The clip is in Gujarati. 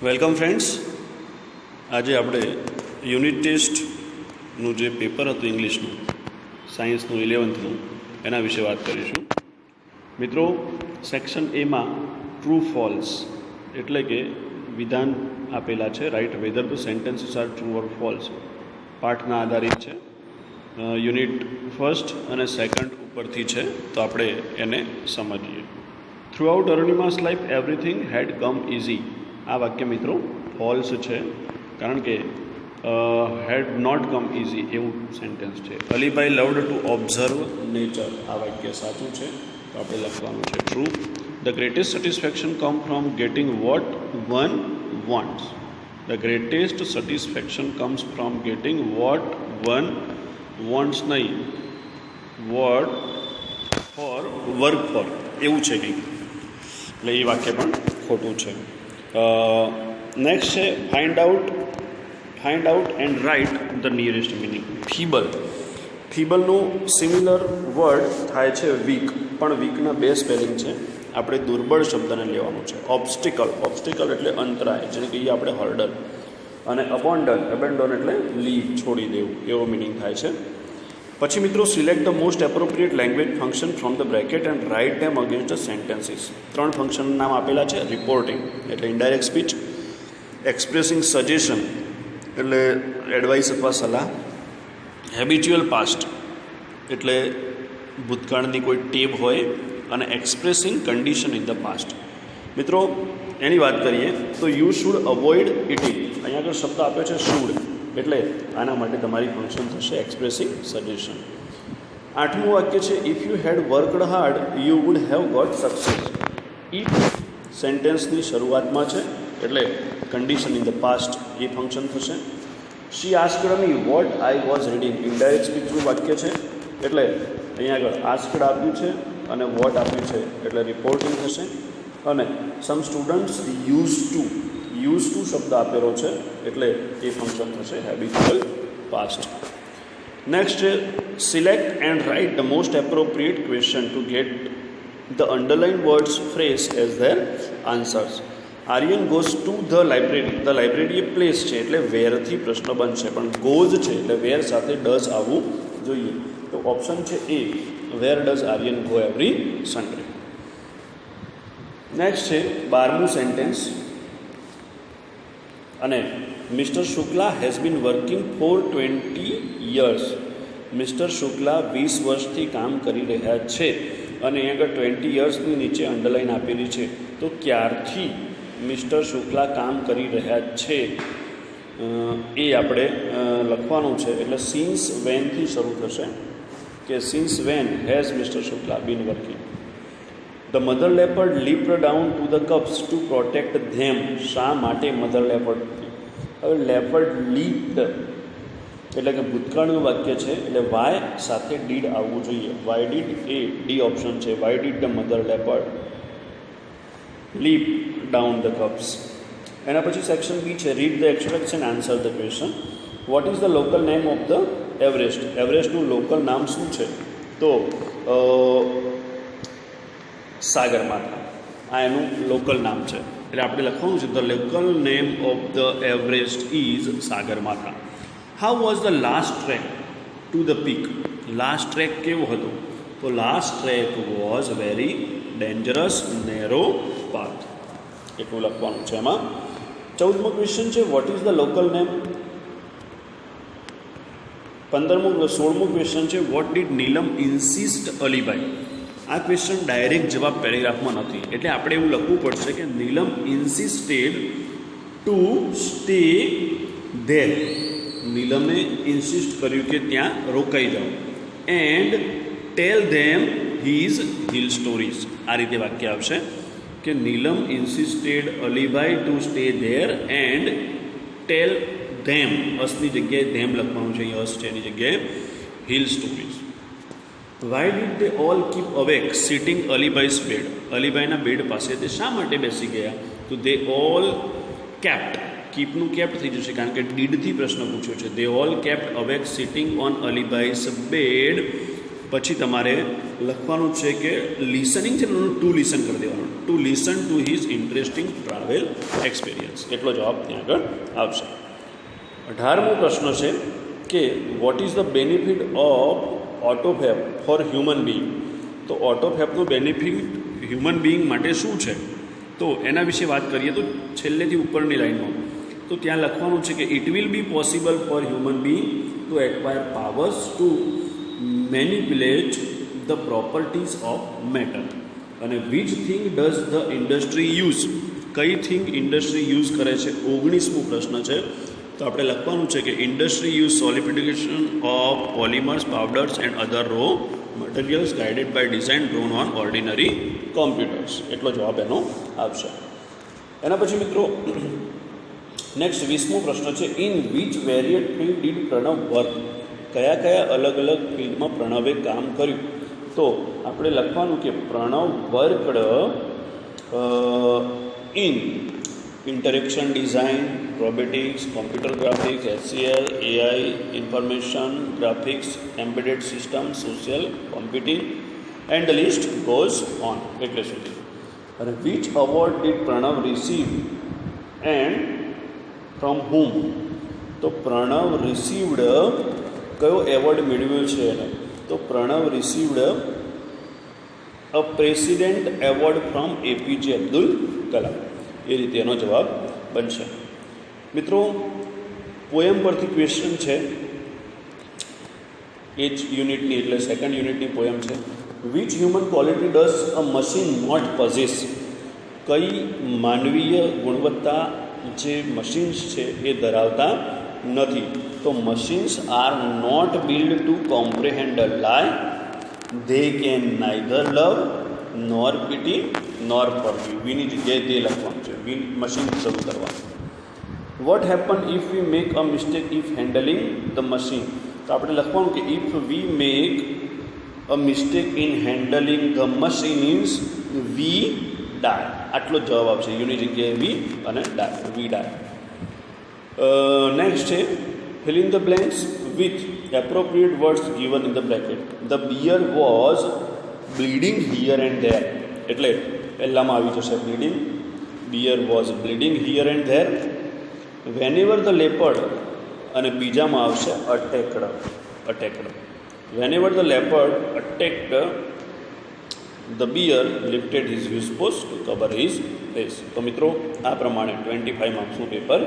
Welcome friends. આજે આપણે યુનિટ ટેસ્ટનું જે પેપર હતું ઇંગ્લિશનું, સાયન્સનું 11થનું, એના વિશે વાત કરીશું. મિત્રો, સેક્શન એમાં ટ્રુ ફોલ્સ એટલે કે વિધાન આપેલા છે, right whether the sentences are true or false, પાઠના આધારિત છે. યુનિટ ફર્સ્ટ અને સેકન્ડ ઉપરથી છે, તો આપણે એને સમજીએ. Throughout Arunima's life everything had come easy. આ વાક્ય મિત્રો ફોલ્સ છે, કારણ કે હેડ નોટ કમ ઇઝી એવું સેન્ટેન્સ છે. Alibhai loved to observe nature, આ વાક્ય સાચું છે, તો આપણે લખવાનું છે true. The greatest satisfaction come from getting what one wants. The greatest satisfaction comes from getting what one wants નહીં, વોટ ફોર વર્ક ફોર એવું છે કંઈક, એટલે એ વાક્ય પણ ખોટું છે. નેક્સ્ટ છે find out and write the nearest meaning. ફીબલનું સિમિલર વર્ડ થાય છે વીક, પણ વીકના બે સ્પેલિંગ છે. આપણે દુર્બળ શબ્દને લેવાનું છે. ઓબ્સ્ટિકલ એટલે અંતરાય, જેને કહીએ આપણે હર્ડલ. અને અબેન્ડન એટલે લીવ, છોડી દેવું, એવો મિનિંગ થાય છે. પછી મિત્રો, select the most appropriate language function from the bracket and write them against the sentences. 3 ફંક્શનનું નામ આપેલા છે. રિપોર્ટિંગ એટલે ઇનડાયરેક્ટ સ્પીચ, એક્સપ્રેસિંગ સજેશન એટલે એડવાઇસ અથવા સલાહ, હેબિચ્યુઅલ પાસ્ટ એટલે ભૂતકાળની કોઈ ટેવ હોય, અને expressing condition in the past. મિત્રો, એની વાત કરીએ તો યુ શુડ અવોઇડ ઇટિંગ. અહીંયા આગળ શબ્દ આપ્યો છે શુડ, એટલે આના માટે તમારી ફંક્શન થશે એક્સપ્રેસિંગ સજેશન. 8મું વાક્ય છે if you had worked hard you would have got success. If સેન્ટેન્સની શરૂઆતમાં છે, એટલે કન્ડિશન ઇન ધ પાસ્ટ એ ફંક્શન થશે. She asked me what I was reading. Indirect સ્પીચનું વાક્ય છે, એટલે અહીંયા આગળ આસ્કડ આપ્યું છે અને વોટ આપ્યું છે, એટલે રિપોર્ટિંગ થશે. અને સમ સ્ટુડન્ટ્સ યુઝ ટુ શબ્દ આપેલો છે, એટલે એ ફંક્શન થશે હેબિચ્યુઅલ પાસ્ટ. નેક્સ્ટ છે select and write the most appropriate question to get the underline words phrase as their answers. Aryan goes to the library. The library એ પ્લેસ છે, એટલે વેરથી પ્રશ્ન બનશે, પણ ગોઝ છે એટલે વેર સાથે ડઝ આવવું જોઈએ. તો ઓપ્શન છે A, where does Aryan go every Sunday. Next છે 12મું સેન્ટેન્સ, અને mister Shukla has been working for 20 years. Mister Shukla 20 વર્ષથી કામ કરી રહ્યા છે, અને અહીં આગળ 20 yearsની નીચે અંડરલાઇન આપેલી છે. તો ક્યારથી મિસ્ટર શુક્લા કામ કરી રહ્યા છે એ આપણે લખવાનું છે, એટલે સિન્સ વેનથી શરૂ થશે, કે since when has mister Shukla been working. The mother leopard leaped down to the cubs to protect them. શા માટે મધર લેપર્ડ? હવે લેપર્ડ લીપ્ડ એટલે કે ભૂતકાળનું વાક્ય છે, એટલે વાય સાથે ડીડ આવવું જોઈએ. વાય ડીડ એ ડી ઓપ્શન છે. Why did the mother leopard leap down the cubs. એના પછી સેક્શન બી છે read the extracts and answer the question. What is the local name of the Everest. એવરેસ્ટનું લોકલ નામ શું છે? તો સાગરમાથા, આ એનું લોકલ નામ છે, એટલે આપણે લખવાનું છે the local name of the Everest is Sagarmatha. How was the last trek to the peak. Last trek કેવો હતો? તો last trek was very dangerous narrow path, એટલું લખવાનું છે એમાં. 14મો ક્વેશ્ચન છે what is the local name. 16મો ક્વેશ્ચન છે what did Neelam insist Alibhai. આ ક્વેશ્ચન ડાયરેક્ટ જવાબ પેરેગ્રાફમાં નથી, એટલે આપણે એવું લખવું પડશે કે Neelam insisted to stay there. નીલમે ઇન્સિસ્ટ કર્યું કે ત્યાં રોકાઈ જાઓ. And tell them his hill stories. આ રીતે વાક્ય આવશે કે Neelam insisted Alibhai to stay there and tell them. અસની જગ્યાએ ધેમ લખવાનું છે, અહીં અસ છે એની જગ્યાએ hill stories. Why did they all keep awake sitting Alibhai's bed. અલીભાઈના બેડ પાસે તે શા માટે બેસી ગયા? તો દે ઓલ કેપ્ટ. કીપનું કેપ્ટ થઈ જશે, કારણ કે ડીડથી પ્રશ્ન પૂછ્યો છે. They all kept awake sitting on Alibhai's bed પછી તમારે લખવાનું છે કે લિસનિંગ છે ને ટુ લિસન કરી દેવાનું, to listen to his interesting travel experience, એટલો જવાબ ત્યાં આગળ આવશે. 18મો પ્રશ્ન છે કે what is the benefit of autofab for human being. તો ઓટોફેબનું બેનિફિટ હ્યુમન બિંગ માટે શું છે, તો એના વિશે વાત કરીએ તો છેલ્લેથી ઉપરની લાઈનમાં તો ત્યાં લખવાનું છે કે it will be possible for human being to acquire powers to manipulate the properties of matter. અને which thing does the industry use, કઈ થિંગ ઇન્ડસ્ટ્રી યુઝ કરે છે. 19મો પ્રશ્ન છે તો આપણે લખવાનું છે કે industry use solidification of polymers, powders and other raw materials guided by design drawn on ordinary computers, એટલો જવાબ એનો આવશે. એના પછી મિત્રો નેક્સ્ટ 20મો પ્રશ્ન છે in which variety field did Pranav work. કયા કયા અલગ અલગ ફિલ્ડમાં પ્રણવે કામ કર્યું. તો આપણે લખવાનું કે Pranav worked in interaction design, robotics, computer graphics, HCL, AI, information graphics, embedded system, social computing and the list goes on, એટલે સુધી. અને which award did Pranav receive and from whom. તો પ્રણવ રિસીવડ કયો એવોર્ડ મેળવ્યો છે એને, તો Pranav received a president award from APJ Abdul Kalam. એ રીતે એનો જવાબ બનશે. મિત્રો પોએમ પરથી ક્વેશ્ચન છે, એ જ યુનિટની એટલે સેકન્ડ યુનિટની પોએમ છે. Which human quality does a machine not possess. કઈ માનવીય ગુણવત્તા જે મશીન્સ છે એ ધરાવતા નથી. તો machines are not build to comprehend a lie, they can neither love nor pity nor forgive. વીની જગ્યાએ તે લખવાનું છે, વી મશીન શરૂ કરવાનું. What happen if we make a mistake if handling the machine. તો આપણે લખવાનું કે if we make a mistake in handling the machine means we die. આટલો જ જવાબ આવશે, યુની જગ્યાએ વી અને ડાય, વી ડાય. નેક્સ્ટ છે fill in the blanks with appropriate words given in the bracket. The bear was bleeding here and there. એટલે પહેલામાં આવી જશે bleeding, bear was bleeding here and there. Whenever the leopard, અને બીજામાં આવશે attacked. Whenever the leopard attacked, the bear lifted his whiskers to cover his face. તો મિત્રો આ પ્રમાણે 25 માર્ક્સનું પેપર